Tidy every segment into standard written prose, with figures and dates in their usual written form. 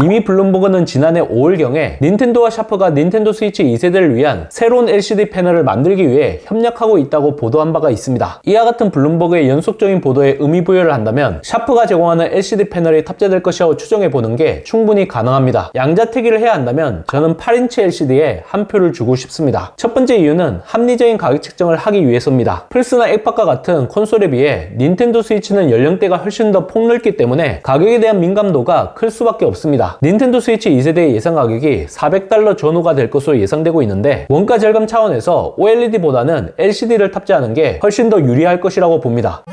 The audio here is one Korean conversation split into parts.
이미 블룸버그는 지난해 5월경에 닌텐도와 샤프가 닌텐도 스위치 2세대를 위한 새로운 LCD 패널을 만들기 위해 협력하고 있다고 보도한 바가 있습니다. 이와 같은 블룸버그의 연속적인 보도에 의미부여를 한다면 샤프가 제공하는 LCD 패널이 탑재될 것이라고 추정해보는 게 충분히 가능합니다. 양자택일을 해야 한다면 저는 8인치 LCD에 한 표를 주고 싶습니다. 첫 번째 이유는 합리적인 가격 책정을 하기 위해서입니다. 플스나 엑박과 같은 콘솔에 비해 닌텐도 스위치는 연령대가 훨씬 더 폭넓기 때문에 가격에 대한 민감도가 클 수밖에 없습니다. 닌텐도 스위치 2세대의 예상 가격이 $400 전후가 될 것으로 예상되고 있는데 원가 절감 차원에서 OLED보다는 LCD를 탑재하는 게 훨씬 더 유리할 것이라고 봅니다.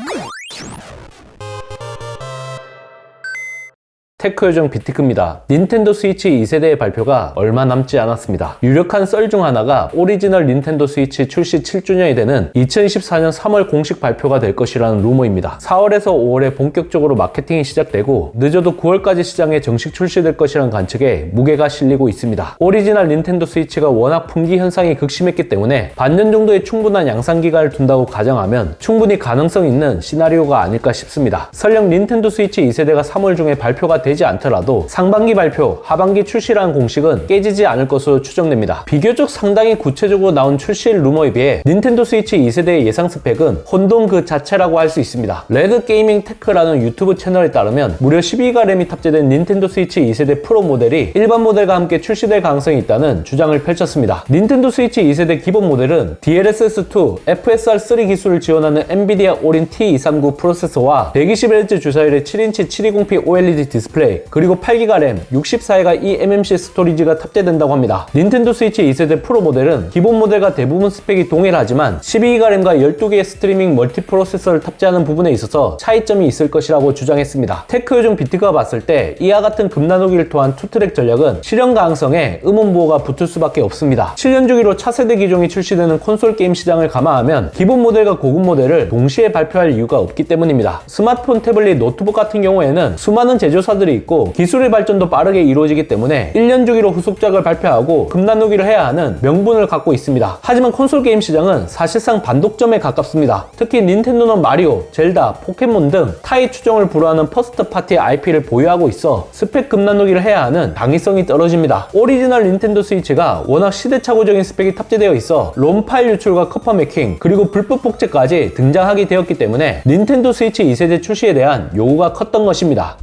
테크 요정 비티크입니다. 닌텐도 스위치 2세대의 발표가 얼마 남지 않았습니다. 유력한 썰 중 하나가 오리지널 닌텐도 스위치 출시 7주년이 되는 2024년 3월 공식 발표가 될 것이라는 루머입니다. 4월에서 5월에 본격적으로 마케팅이 시작되고 늦어도 9월까지 시장에 정식 출시될 것이라는 관측에 무게가 실리고 있습니다. 오리지널 닌텐도 스위치가 워낙 품귀 현상이 극심했기 때문에 반년 정도의 충분한 양산 기간을 둔다고 가정하면 충분히 가능성 있는 시나리오가 아닐까 싶습니다. 설령 닌텐도 스위치 2세대가 3월 중에 발표가 되지 않더라도 상반기 발표, 하반기 출시라는 공식은 깨지지 않을 것으로 추정됩니다. 비교적 상당히 구체적으로 나온 출시일 루머에 비해 닌텐도 스위치 2세대의 예상 스펙은 혼돈 그 자체라고 할 수 있습니다. 레드 게이밍 테크라는 유튜브 채널에 따르면 무려 12기가 램이 탑재된 닌텐도 스위치 2세대 프로 모델이 일반 모델과 함께 출시될 가능성이 있다는 주장을 펼쳤습니다. 닌텐도 스위치 2세대 기본 모델은 DLSS2, FSR3 기술을 지원하는 엔비디아 오린 T239 프로세서와 120Hz 주사율의 7인치 720p OLED 디스플레이 그리고 8기가 램, 64기가 eMMC 스토리지가 탑재된다고 합니다. 닌텐도 스위치 2세대 프로 모델은 기본 모델과 대부분 스펙이 동일하지만 12기가 램과 12개의 스트리밍 멀티 프로세서를 탑재하는 부분에 있어서 차이점이 있을 것이라고 주장했습니다. 테크 요정 비티크가 봤을 때 이와 같은 금나누기를 토한 투트랙 전략은 실현 가능성에 의문부호가 붙을 수밖에 없습니다. 7년 주기로 차세대 기종이 출시되는 콘솔 게임 시장을 감안하면 기본 모델과 고급 모델을 동시에 발표할 이유가 없기 때문입니다. 스마트폰, 태블릿, 노트북 같은 경우에는 수많은 제조사들이 있고 기술의 발전도 빠르게 이루어지기 때문에 1년 주기로 후속작을 발표하고 금나누기를 해야 하는 명분을 갖고 있습니다. 하지만 콘솔 게임 시장은 사실상 반독점에 가깝습니다. 특히 닌텐도는 마리오, 젤다, 포켓몬 등 타의 추종을 불허하는 퍼스트 파티 IP를 보유하고 있어 스펙 금나누기를 해야 하는 당위성이 떨어집니다. 오리지널 닌텐도 스위치가 워낙 시대착오적인 스펙이 탑재되어 있어 롬 파일 유출과 커퍼 매킹 그리고 불법 복제까지 등장하게 되었기 때문에 닌텐도 스위치 2세대 출시에 대한 요구가 컸던 것입니다.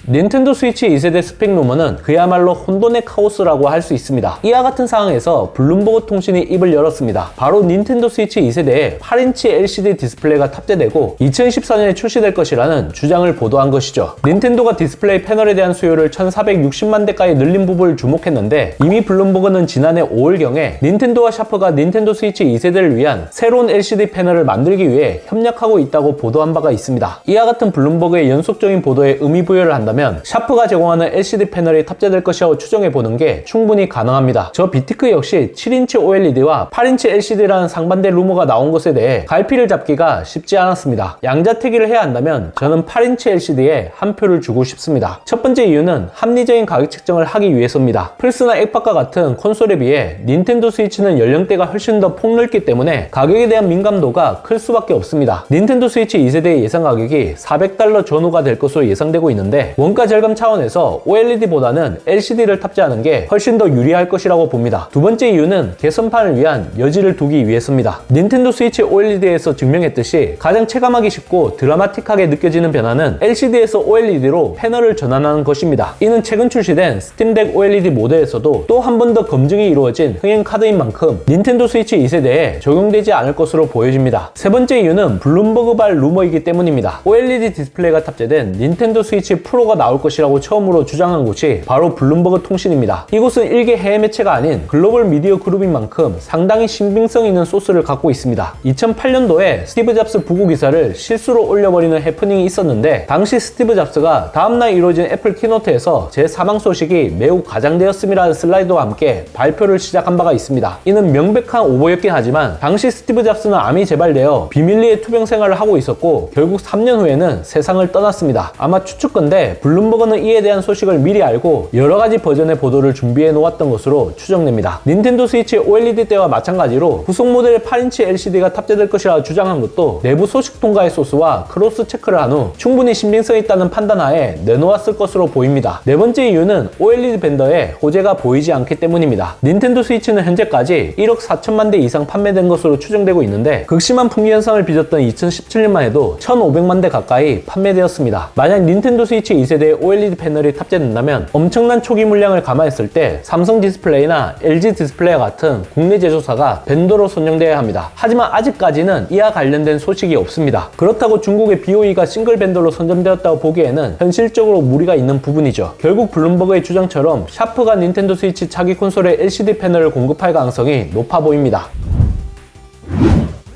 닌텐도 스위치 2세대 스펙 루머는 그야말로 혼돈의 카오스라고 할 수 있습니다. 이와 같은 상황에서 블룸버그 통신이 입을 열었습니다. 바로 닌텐도 스위치 2세대에 8인치 LCD 디스플레이가 탑재되고 2014년에 출시될 것이라는 주장을 보도한 것이죠. 닌텐도가 디스플레이 패널에 대한 수요를 1460만 대까지 늘린 부분을 주목했는데 이미 블룸버그는 지난해 5월경에 닌텐도와 샤프가 닌텐도 스위치 2세대를 위한 새로운 LCD 패널을 만들기 위해 협력하고 있다고 보도한 바가 있습니다. 이와 같은 블룸버그의 연속적인 보도에 의미부여를 한다면 샤프가 제공하는 LCD 패널이 탑재될 것이라고 추정해보는 게 충분히 가능합니다. 저 비티크 역시 7인치 OLED와 8인치 LCD라는 상반대 루머가 나온 것에 대해 갈피를 잡기가 쉽지 않았습니다. 양자택일을 해야 한다면 저는 8인치 LCD에 한 표를 주고 싶습니다. 첫 번째 이유는 합리적인 가격 책정을 하기 위해서입니다. 플스나 엑박과 같은 콘솔에 비해 닌텐도 스위치는 연령대가 훨씬 더 폭넓기 때문에 가격에 대한 민감도가 클 수밖에 없습니다. 닌텐도 스위치 2세대의 예상 가격이 $400 전후가 될 것으로 예상되고 있는데 원가 절감 차원에서 OLED보다는 LCD를 탑재하는 게 훨씬 더 유리할 것이라고 봅니다. 두 번째 이유는 개선판을 위한 여지를 두기 위해서입니다. 닌텐도 스위치 OLED에서 증명했듯이 가장 체감하기 쉽고 드라마틱하게 느껴지는 변화는 LCD에서 OLED로 패널을 전환하는 것입니다. 이는 최근 출시된 스팀덱 OLED 모델에서도 또 한 번 더 검증이 이루어진 흥행 카드인 만큼 닌텐도 스위치 2세대에 적용되지 않을 것으로 보여집니다. 세 번째 이유는 블룸버그발 루머이기 때문입니다. OLED 디스플레이가 탑재된 닌텐도 스위치 프로가 나올 것이라고 처음으로 주장한 곳이 바로 블룸버그 통신입니다. 이곳은 일개 해외 매체가 아닌 글로벌 미디어 그룹인 만큼 상당히 신빙성 있는 소스를 갖고 있습니다. 2008년도에 스티브 잡스 부고 기사를 실수로 올려버리는 해프닝이 있었는데 당시 스티브 잡스가 다음날 이루어진 애플 키노트에서 제 사망 소식이 매우 과장되었음이라는 슬라이드와 함께 발표를 시작한 바가 있습니다. 이는 명백한 오보였긴 하지만 당시 스티브 잡스는 암이 재발되어 비밀리에 투병 생활을 하고 있었고 결국 3년 후에는 세상을 떠났습니다. 아마 추측건데 블룸버그는 이에 대한 소식을 미리 알고 여러가지 버전의 보도를 준비해 놓았던 것으로 추정됩니다. 닌텐도 스위치 OLED 때와 마찬가지로 후속 모델의 8인치 LCD가 탑재될 것이라 주장한 것도 내부 소식 통과의 소스와 크로스 체크를 한 후 충분히 신빙성 있다는 판단하에 내놓았을 것으로 보입니다. 네 번째 이유는 OLED 밴더에 호재가 보이지 않기 때문입니다. 닌텐도 스위치는 현재까지 1억 4천만 대 이상 판매된 것으로 추정되고 있는데 극심한 품귀 현상을 빚었던 2017년만 해도 1,500만 대 가까이 판매되었습니다. 만약 닌텐도 스위치 2세대에 OLED 패널이 탑재된다면 엄청난 초기 물량을 감안했을 때 삼성 디스플레이나 LG 디스플레이와 같은 국내 제조사가 밴더로 선정되어야 합니다. 하지만 아직까지는 이와 관련된 소식이 없습니다. 그렇다고 중국의 BOE가 싱글 밴더로 선정되었다고 보기에는 현실적으로 무리가 있는 부분이죠. 결국 블룸버그의 주장처럼 샤프가 닌텐도 스위치 차기 콘솔에 LCD 패널을 공급할 가능성이 높아 보입니다.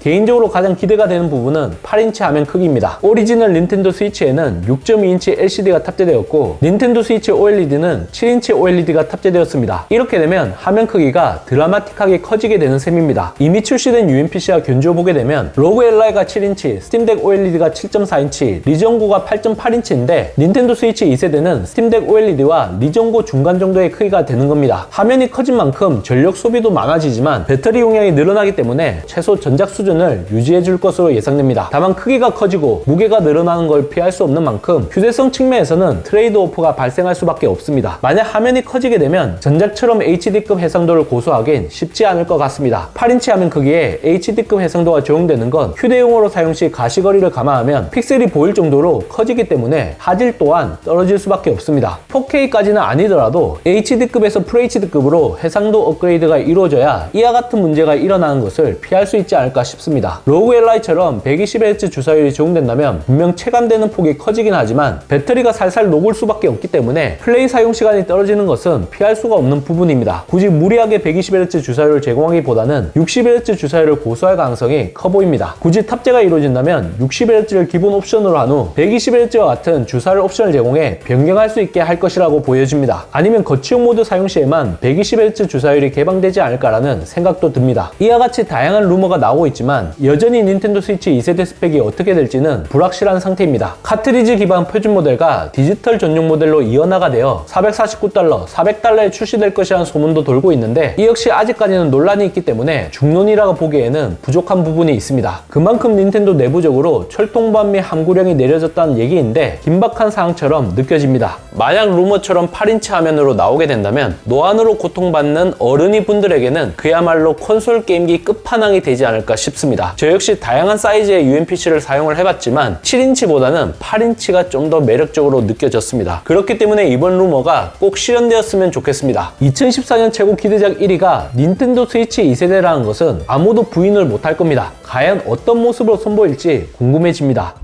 개인적으로 가장 기대가 되는 부분은 8인치 화면 크기입니다. 오리지널 닌텐도 스위치에는 6.2인치 LCD가 탑재되었고 닌텐도 스위치 OLED는 7인치 OLED가 탑재되었습니다. 이렇게 되면 화면 크기가 드라마틱하게 커지게 되는 셈입니다. 이미 출시된 UMPC와 견주어보게 되면 로그 LI가 7인치, 스팀덱 OLED가 7.4인치, 리전고가 8.8인치인데 닌텐도 스위치 2세대는 스팀덱 OLED와 리전고 중간 정도의 크기가 되는 겁니다. 화면이 커진 만큼 전력 소비도 많아지지만 배터리 용량이 늘어나기 때문에 최소 전작 수준을 유지해줄 것으로 예상됩니다. 다만 크기가 커지고 무게가 늘어나는 걸 피할 수 없는 만큼 휴대성 측면에서는 트레이드오프가 발생할 수밖에 없습니다. 만약 화면이 커지게 되면 전작처럼 HD급 해상도를 고수하긴 쉽지 않을 것 같습니다. 8인치 화면 크기에 HD급 해상도가 적용되는 건 휴대용으로 사용 시 가시거리를 감안하면 픽셀이 보일 정도로 커지기 때문에 화질 또한 떨어질 수밖에 없습니다. 4K까지는 아니더라도 HD급에서 FHD급으로 해상도 업그레이드가 이루어져야 이와 같은 문제가 일어나는 것을 피할 수 있지 않을까 싶습니다. 로그 LI처럼 120Hz 주사율이 적용된다면 분명 체감되는 폭이 커지긴 하지만 배터리가 살살 녹을 수밖에 없기 때문에 플레이 사용 시간이 떨어지는 것은 피할 수가 없는 부분입니다. 굳이 무리하게 120Hz 주사율을 제공하기보다는 60Hz 주사율을 고수할 가능성이 커 보입니다. 굳이 탑재가 이루어진다면 60Hz를 기본 옵션으로 한 후 120Hz와 같은 주사율 옵션을 제공해 변경할 수 있게 할 것이라고 보여집니다. 아니면 거치용 모드 사용 시에만 120Hz 주사율이 개방되지 않을까라는 생각도 듭니다. 이와 같이 다양한 루머가 나오고 있지만 여전히 닌텐도 스위치 2세대 스펙이 어떻게 될지는 불확실한 상태입니다. 카트리지 기반 표준 모델과 디지털 전용 모델로 이원화가 되어 $449, $400에 출시될 것이라는 소문도 돌고 있는데 이 역시 아직까지는 논란이 있기 때문에 중론이라고 보기에는 부족한 부분이 있습니다. 그만큼 닌텐도 내부적으로 철통반 및 함구령이 내려졌다는 얘기인데 긴박한 상황처럼 느껴집니다. 만약 루머처럼 8인치 화면으로 나오게 된다면 노안으로 고통받는 어른이 분들에게는 그야말로 콘솔 게임기 끝판왕이 되지 않을까 싶습니다. 저 역시 다양한 사이즈의 UMPC를 사용을 해봤지만 7인치보다는 8인치가 좀 더 매력적으로 느껴졌습니다. 그렇기 때문에 이번 루머가 꼭 실현되었으면 좋겠습니다. 2014년 최고 기대작 1위가 닌텐도 스위치 2세대라는 것은 아무도 부인을 못할 겁니다. 과연 어떤 모습으로 선보일지 궁금해집니다.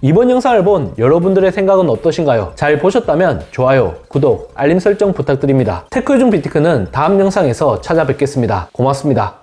이번 영상을 본 여러분들의 생각은 어떠신가요? 잘 보셨다면 좋아요, 구독, 알림 설정 부탁드립니다. 테크요즘 비티크는 다음 영상에서 찾아뵙겠습니다. 고맙습니다.